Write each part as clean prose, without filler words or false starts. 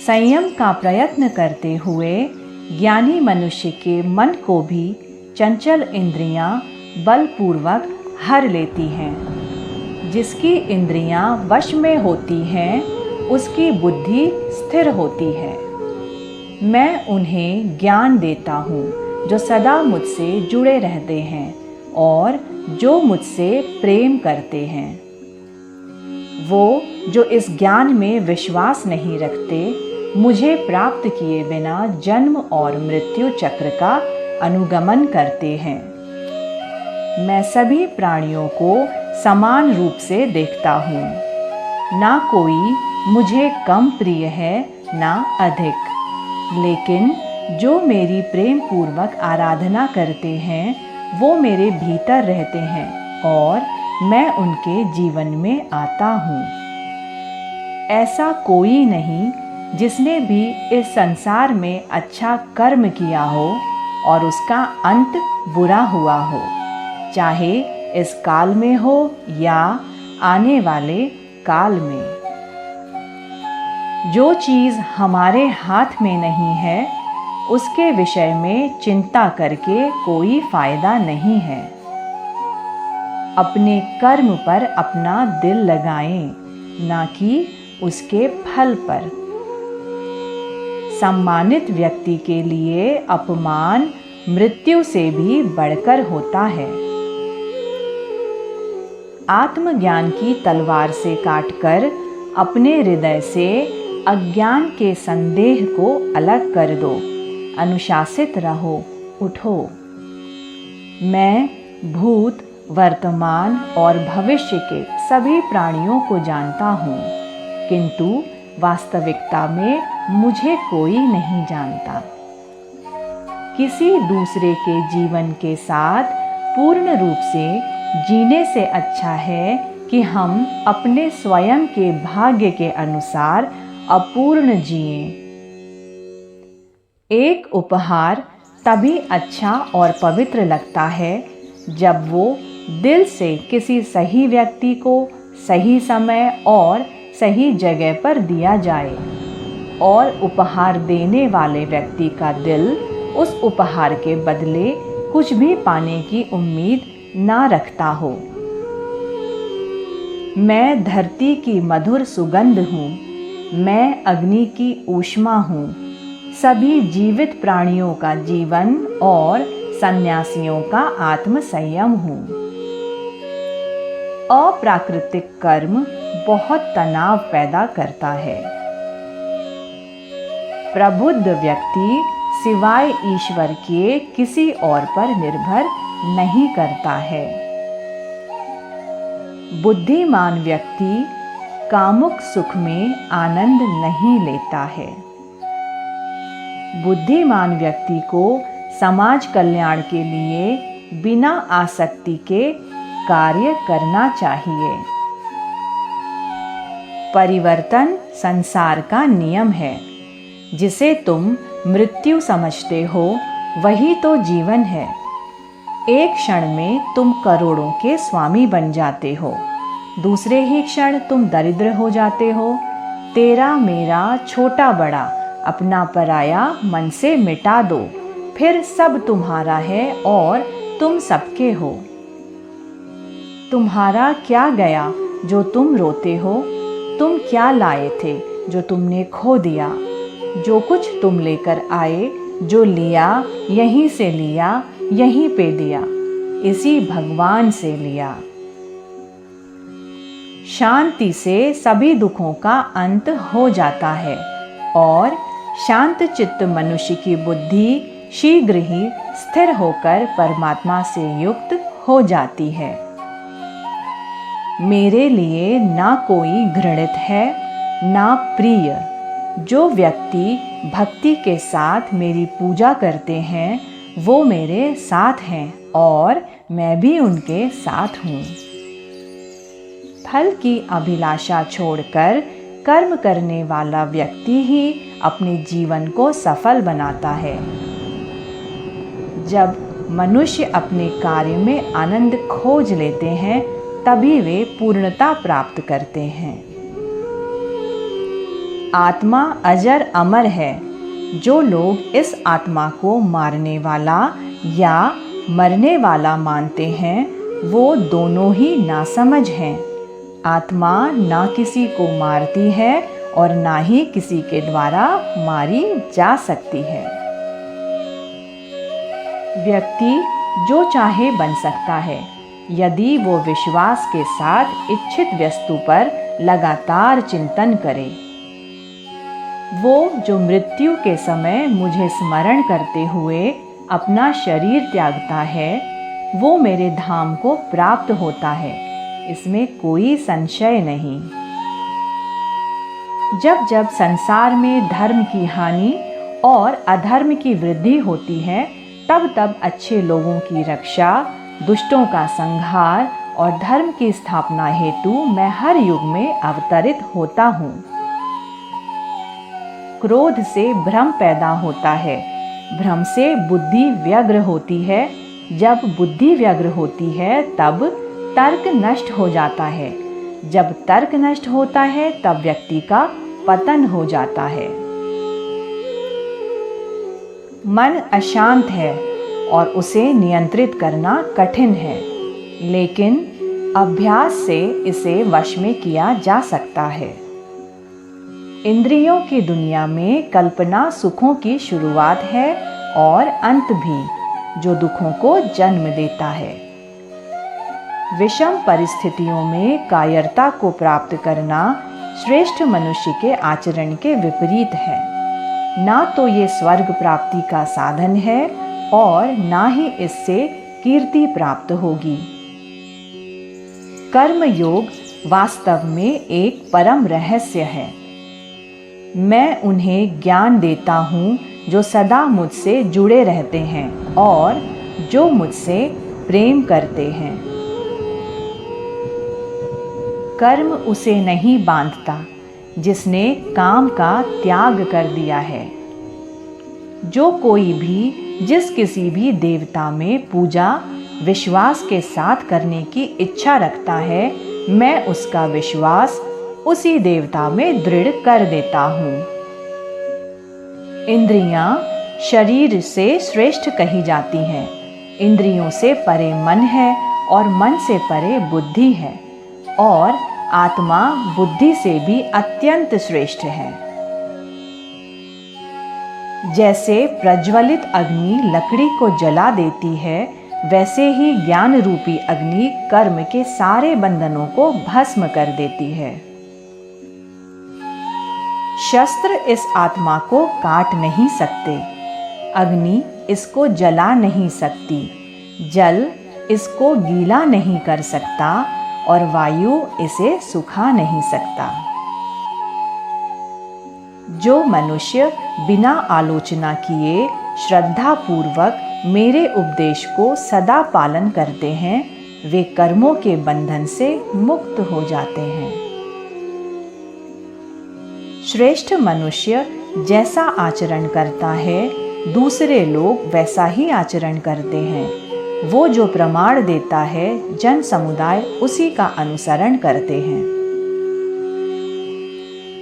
संयम का प्रयत्न करते हुए ज्ञानी मनुष्य के मन को भी चंचल इंद्रियां बलपूर्वक हर लेती हैं। जिसकी इंद्रियां वश में होती हैं, उसकी बुद्धि स्थिर होती है। मैं उन्हें ज्ञान देता हूँ जो सदा मुझसे जुड़े रहते हैं और जो मुझसे प्रेम करते हैं। वो जो इस ज्ञान में विश्वास नहीं रखते, मुझे प्राप्त किए बिना जन्म और मृत्यु चक्र का अनुगमन करते हैं। मैं सभी प्राणियों को समान रूप से देखता हूँ। ना कोई मुझे कम प्रिय है ना अधिक, लेकिन जो मेरी प्रेम पूर्वक आराधना करते हैं वो मेरे भीतर रहते हैं और मैं उनके जीवन में आता हूँ। ऐसा कोई नहीं जिसने भी इस संसार में अच्छा कर्म किया हो और उसका अंत बुरा हुआ हो, चाहे इस काल में हो या आने वाले काल में। जो चीज़ हमारे हाथ में नहीं है, उसके विषय में चिंता करके कोई फायदा नहीं है। अपने कर्म पर अपना दिल लगाएं, ना कि उसके फल पर। सम्मानित व्यक्ति के लिए अपमान मृत्यु से भी बढ़कर होता है। आत्मज्ञान की तलवार से काटकर अपने हृदय से अज्ञान के संदेह को अलग कर दो। अनुशासित रहो, उठो। मैं भूत, वर्तमान और भविष्य के सभी प्राणियों को जानता हूँ, किंतु वास्तविकता में मुझे कोई नहीं जानता। किसी दूसरे के जीवन के साथ पूर्ण रूप से जीने से अच्छा है कि हम अपने स्वयं के भाग्य के अनुसार अपूर्ण जिएं। एक उपहार तभी अच्छा और पवित्र लगता है जब वो दिल से किसी सही व्यक्ति को सही समय और सही जगह पर दिया जाए और उपहार देने वाले व्यक्ति का दिल उस उपहार के बदले कुछ भी पाने की उम्मीद ना रखता हो। मैं धरती की मधुर सुगंध हूँ, मैं अग्नि की ऊष्मा हूँ, सभी जीवित प्राणियों का जीवन और सन्यासियों का आत्म संयम हूँ। अप्राकृतिक कर्म बहुत तनाव पैदा करता है। प्रबुद्ध व्यक्ति सिवाय ईश्वर के किसी और पर निर्भर नहीं करता है। बुद्धिमान व्यक्ति कामुक सुख में आनंद नहीं लेता है। बुद्धिमान व्यक्ति को समाज कल्याण के लिए बिना आसक्ति के कार्य करना चाहिए। परिवर्तन संसार का नियम है। जिसे तुम मृत्यु समझते हो वही तो जीवन है। एक क्षण में तुम करोड़ों के स्वामी बन जाते हो, दूसरे ही क्षण तुम दरिद्र हो जाते हो। तेरा मेरा छोटा बड़ा अपना पराया मन से मिटा दो, फिर सब तुम्हारा है और तुम सबके हो। तुम्हारा क्या गया जो तुम रोते हो? तुम क्या लाए थे जो तुमने खो दिया? जो कुछ तुम लेकर आए, जो लिया यहीं से लिया, यहीं पे दिया, इसी भगवान से लिया। शांति से सभी दुखों का अंत हो जाता है और शांत चित्त मनुष्य की बुद्धि शीघ्र ही स्थिर होकर परमात्मा से युक्त हो जाती है। मेरे लिए ना कोई घृणित है ना प्रिय। जो व्यक्ति भक्ति के साथ मेरी पूजा करते हैं वो मेरे साथ हैं और मैं भी उनके साथ हूँ। फल की अभिलाषा छोड़कर कर्म करने वाला व्यक्ति ही अपने जीवन को सफल बनाता है। जब मनुष्य अपने कार्य में आनंद खोज लेते हैं तभी वे पूर्णता प्राप्त करते हैं। आत्मा अजर अमर है। जो लोग इस आत्मा को मारने वाला या मरने वाला मानते हैं वो दोनों ही नासमझ हैं। आत्मा ना किसी को मारती है और ना ही किसी के द्वारा मारी जा सकती है। व्यक्ति जो चाहे बन सकता है यदि वो विश्वास के साथ इच्छित वस्तु पर लगातार चिंतन करे। वो जो मृत्यु के समय मुझे स्मरण करते हुए अपना शरीर त्यागता है वो मेरे धाम को प्राप्त होता है, इसमें कोई संशय नहीं। जब जब संसार में धर्म की हानि और अधर्म की वृद्धि होती है तब तब अच्छे लोगों की रक्षा, दुष्टों का संहार और धर्म की स्थापना हेतु मैं हर युग में अवतरित होता हूँ। क्रोध से भ्रम पैदा होता है, भ्रम से बुद्धि व्यग्र होती है, जब बुद्धि व्यग्र होती है तब तर्क नष्ट हो जाता है, जब तर्क नष्ट होता है तब व्यक्ति का पतन हो जाता है। मन अशांत है और उसे नियंत्रित करना कठिन है, लेकिन अभ्यास से इसे वश में किया जा सकता है। इंद्रियों की दुनिया में कल्पना सुखों की शुरुआत है और अंत भी, जो दुखों को जन्म देता है। विषम परिस्थितियों में कायरता को प्राप्त करना श्रेष्ठ मनुष्य के आचरण के विपरीत है। ना तो ये स्वर्ग प्राप्ति का साधन है और ना ही इससे कीर्ति प्राप्त होगी। कर्म योग वास्तव में एक परम रहस्य है। मैं उन्हें ज्ञान देता हूँ जो सदा मुझसे जुड़े रहते हैं और जो मुझसे प्रेम करते हैं। कर्म उसे नहीं बांधता जिसने काम का त्याग कर दिया है। जो कोई भी जिस किसी भी देवता में पूजा विश्वास के साथ करने की इच्छा रखता है, मैं उसका विश्वास उसी देवता में दृढ़ कर देता हूँ। इंद्रियां शरीर से श्रेष्ठ कही जाती हैं। इंद्रियों से परे मन है और मन से परे बुद्धि है और आत्मा बुद्धि से भी अत्यंत श्रेष्ठ है। जैसे प्रज्वलित अग्नि लकड़ी को जला देती है, वैसे ही ज्ञान रूपी अग्नि कर्म के सारे बंधनों को भस्म कर देती है। शस्त्र इस आत्मा को काट नहीं सकते, अग्नि इसको जला नहीं सकती, जल इसको गीला नहीं कर सकता और वायु इसे सुखा नहीं सकता। जो मनुष्य बिना आलोचना किए श्रद्धा पूर्वक मेरे उपदेश को सदा पालन करते हैं, वे कर्मों के बंधन से मुक्त हो जाते हैं। श्रेष्ठ मनुष्य जैसा आचरण करता है, दूसरे लोग वैसा ही आचरण करते हैं। वो जो प्रमाण देता है, जन समुदाय उसी का अनुसरण करते हैं।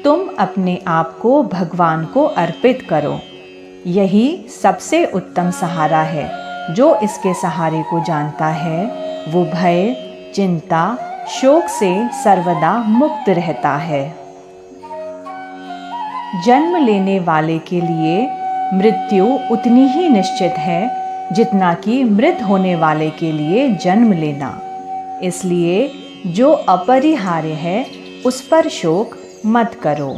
तुम अपने आप को भगवान को अर्पित करो, यही सबसे उत्तम सहारा है। जो इसके सहारे को जानता है वो भय, चिंता, शोक से सर्वदा मुक्त रहता है। जन्म लेने वाले के लिए मृत्यु उतनी ही निश्चित है जितना कि मृत होने वाले के लिए जन्म लेना। इसलिए जो अपरिहार्य है उस पर शोक मत करो।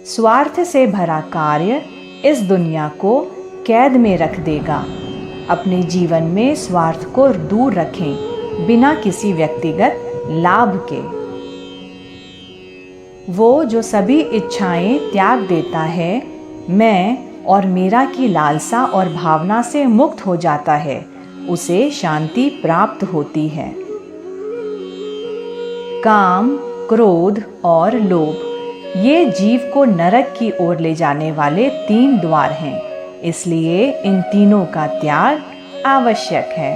स्वार्थ से भरा कार्य इस दुनिया को कैद में रख देगा। अपने जीवन में स्वार्थ को दूर रखें, बिना किसी व्यक्तिगत लाभ के। वो जो सभी इच्छाएं त्याग देता है, मैं और मेरा की लालसा और भावना से मुक्त हो जाता है, उसे शांति प्राप्त होती है। काम, क्रोध और लोभ ये जीव को नरक की ओर ले जाने वाले 3 द्वार हैं, इसलिए इन तीनों का त्याग आवश्यक है।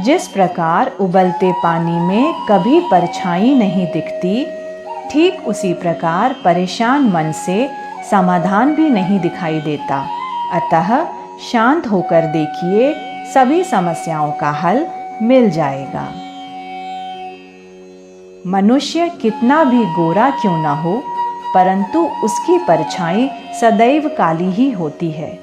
जिस प्रकार उबलते पानी में कभी परछाई नहीं दिखती, ठीक उसी प्रकार परेशान मन से समाधान भी नहीं दिखाई देता। अतः शांत होकर देखिए, सभी समस्याओं का हल मिल जाएगा। मनुष्य कितना भी गोरा क्यों ना हो, परंतु उसकी परछाई सदैव काली ही होती है।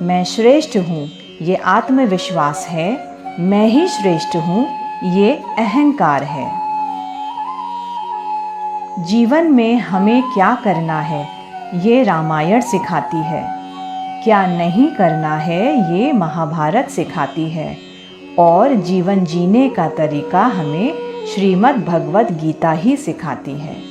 मैं श्रेष्ठ हूँ, ये आत्मविश्वास है। मैं ही श्रेष्ठ हूँ, ये अहंकार है। जीवन में हमें क्या करना है, ये रामायण सिखाती है। क्या नहीं करना है, ये महाभारत सिखाती है। और जीवन जीने का तरीका हमें श्रीमद् भगवद गीता ही सिखाती है।